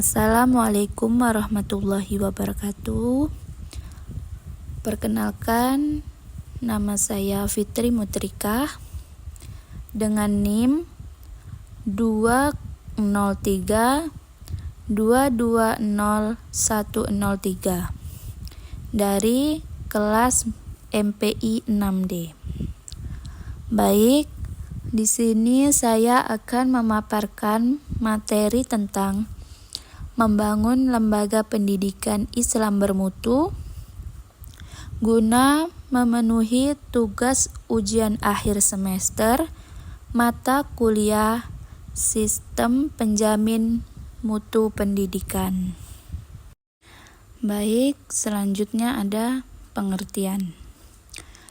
Assalamualaikum warahmatullahi wabarakatuh. Perkenalkan, nama saya Fitri Mutrikah dengan NIM 203220103 dari kelas MPI 6D. Baik, di sini saya akan memaparkan materi tentang membangun lembaga pendidikan Islam bermutu guna memenuhi tugas ujian akhir semester mata kuliah Sistem Penjamin Mutu Pendidikan. Baik, selanjutnya ada pengertian.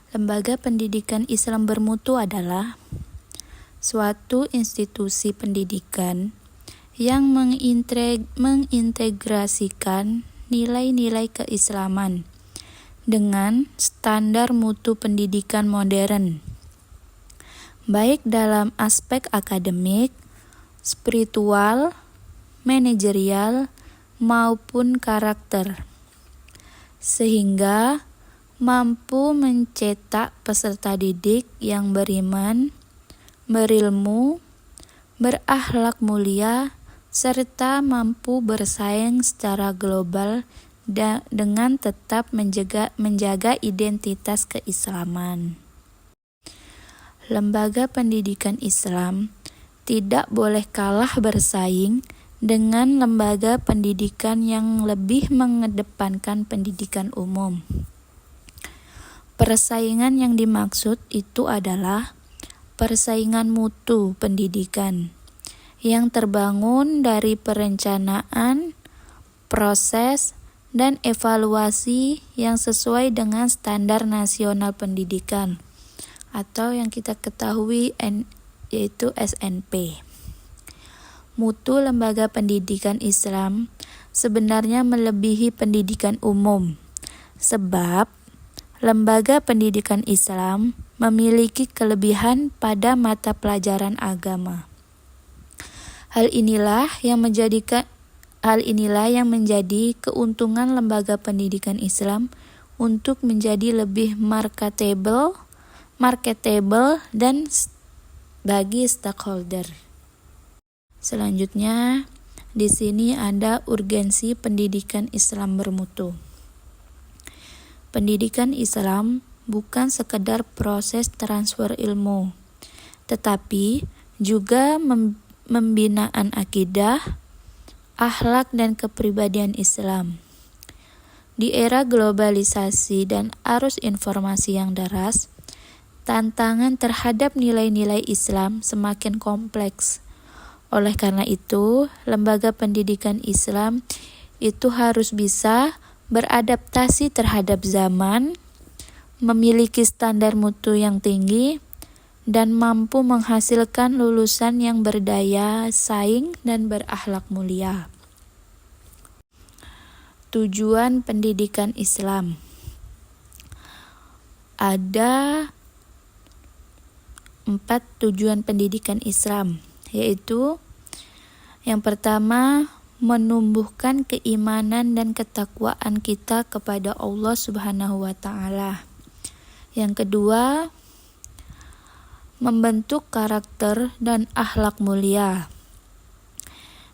Lembaga pendidikan Islam bermutu adalah suatu institusi pendidikan yang mengintegrasikan nilai-nilai keislaman dengan standar mutu pendidikan modern, baik dalam aspek akademik, spiritual, manajerial, maupun karakter, sehingga mampu mencetak peserta didik yang beriman, berilmu, berakhlak mulia, serta mampu bersaing secara global dengan tetap menjaga identitas keislaman. Lembaga pendidikan Islam tidak boleh kalah bersaing dengan lembaga pendidikan yang lebih mengedepankan pendidikan umum. Persaingan yang dimaksud itu adalah persaingan mutu pendidikan yang terbangun dari perencanaan, proses, dan evaluasi yang sesuai dengan standar nasional pendidikan atau yang kita ketahui yaitu SNP. Mutu lembaga pendidikan Islam sebenarnya melebihi pendidikan umum, sebab lembaga pendidikan Islam memiliki kelebihan pada mata pelajaran agama. Hal inilah yang menjadi keuntungan lembaga pendidikan Islam untuk menjadi lebih marketable dan bagi stakeholder. Selanjutnya, di sini ada urgensi pendidikan Islam bermutu. Pendidikan Islam bukan sekedar proses transfer ilmu, tetapi juga pembinaan akidah, akhlak dan kepribadian Islam. Di era globalisasi dan arus informasi yang deras, tantangan terhadap nilai-nilai Islam semakin kompleks. Oleh karena itu, lembaga pendidikan Islam itu harus bisa beradaptasi terhadap zaman, memiliki standar mutu yang tinggi, dan mampu menghasilkan lulusan yang berdaya saing dan berakhlak mulia. Tujuan pendidikan Islam. Ada 4 tujuan pendidikan Islam, yaitu yang pertama, menumbuhkan keimanan dan ketakwaan kita kepada Allah Subhanahu wa Ta'ala. Yang kedua, membentuk karakter dan akhlak mulia.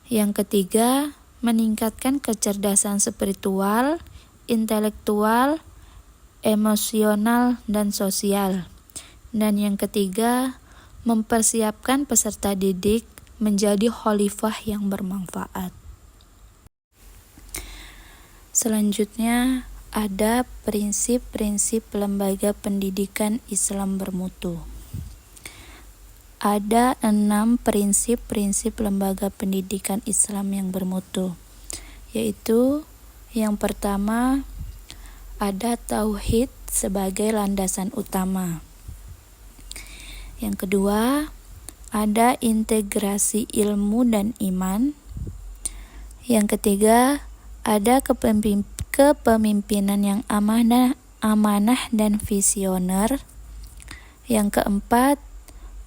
Yang ketiga, meningkatkan kecerdasan spiritual, intelektual, emosional, dan sosial. Dan yang ketiga, mempersiapkan peserta didik menjadi khalifah yang bermanfaat. Selanjutnya, ada prinsip-prinsip lembaga pendidikan Islam bermutu. Ada 6 prinsip-prinsip lembaga pendidikan Islam yang bermutu, yaitu yang pertama, ada tauhid sebagai landasan utama. Yang kedua, ada integrasi ilmu dan iman. Yang ketiga, ada kepemimpinan yang amanah dan visioner. Yang keempat,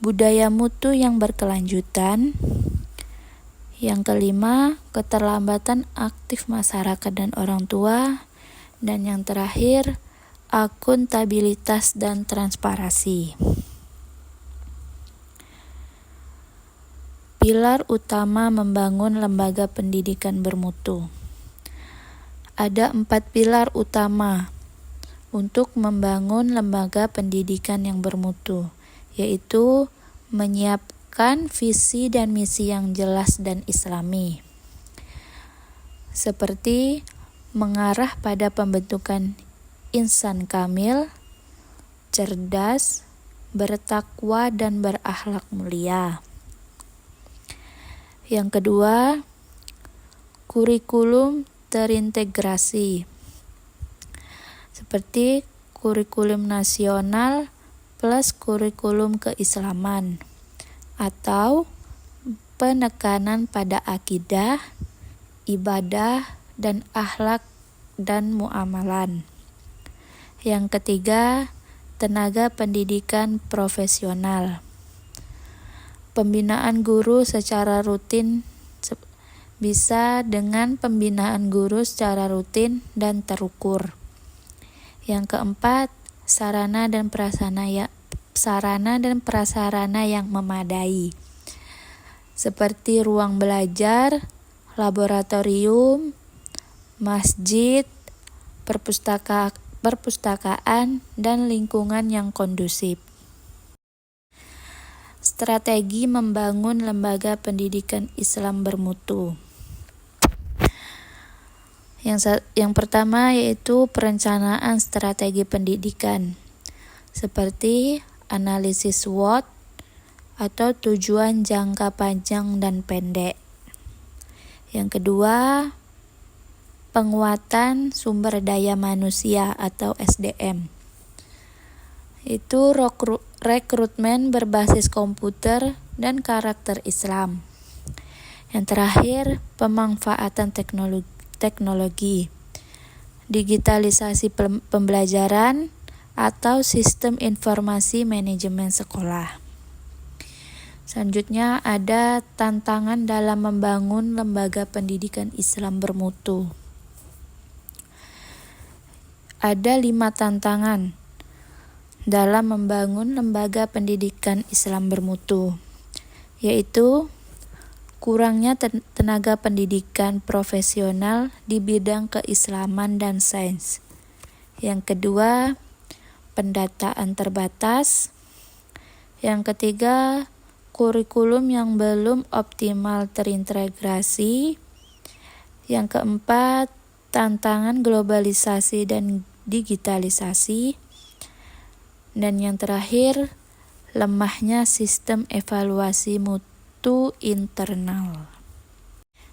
budaya mutu yang berkelanjutan. Yang kelima, keterlambatan aktif masyarakat dan orang tua. Dan yang terakhir, akuntabilitas dan transparansi. Pilar utama membangun lembaga pendidikan bermutu. Ada 4 pilar utama untuk membangun lembaga pendidikan yang bermutu, yaitu menyiapkan visi dan misi yang jelas dan islami, seperti mengarah pada pembentukan insan kamil, cerdas, bertakwa, dan berakhlak mulia. Yang kedua, kurikulum terintegrasi, seperti kurikulum nasional plus kurikulum keislaman, atau penekanan pada akidah, ibadah, dan akhlak dan muamalan. Yang ketiga, tenaga pendidikan profesional. Pembinaan guru secara rutin bisa dengan pembinaan guru secara rutin dan terukur. Yang keempat, sarana dan prasarana yang memadai, seperti ruang belajar, laboratorium, masjid, perpustakaan, dan lingkungan yang kondusif. Strategi membangun lembaga pendidikan Islam bermutu. Yang pertama yaitu perencanaan strategi pendidikan, seperti analisis SWOT atau tujuan jangka panjang dan pendek. Yang kedua, penguatan sumber daya manusia atau SDM. Itu rekrutmen berbasis komputer dan karakter Islam. Yang terakhir, pemanfaatan teknologi, digitalisasi pembelajaran atau sistem informasi manajemen sekolah. Selanjutnya ada tantangan dalam membangun lembaga pendidikan Islam bermutu. Ada 5 tantangan dalam membangun lembaga pendidikan Islam bermutu, yaitu kurangnya tenaga pendidikan profesional di bidang keislaman dan sains. Yang kedua, pendataan terbatas. Yang ketiga, kurikulum yang belum optimal terintegrasi. Yang keempat, tantangan globalisasi dan digitalisasi. Dan yang terakhir, lemahnya sistem evaluasi mutu internal.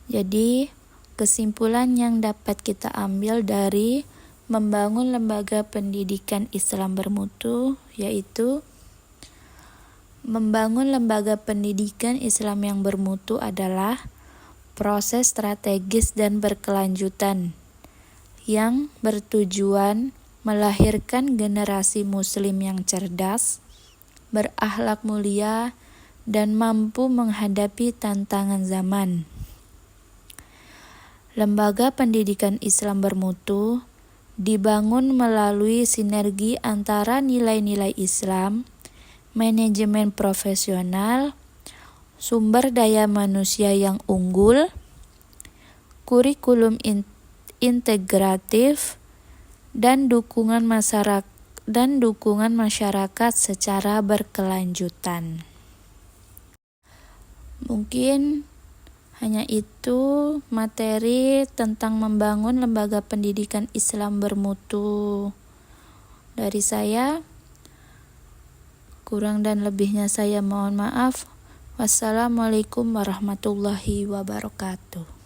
Jadi, kesimpulan yang dapat kita ambil dari membangun lembaga pendidikan Islam bermutu yaitu membangun lembaga pendidikan Islam yang bermutu adalah proses strategis dan berkelanjutan yang bertujuan melahirkan generasi muslim yang cerdas, berakhlak mulia, dan mampu menghadapi tantangan zaman. Lembaga pendidikan Islam bermutu dibangun melalui sinergi antara nilai-nilai Islam, manajemen profesional, sumber daya manusia yang unggul, kurikulum integratif, dan dukungan masyarakat secara berkelanjutan. Mungkin hanya itu materi tentang membangun lembaga pendidikan Islam bermutu dari saya. Kurang dan lebihnya saya mohon maaf. Wassalamualaikum warahmatullahi wabarakatuh.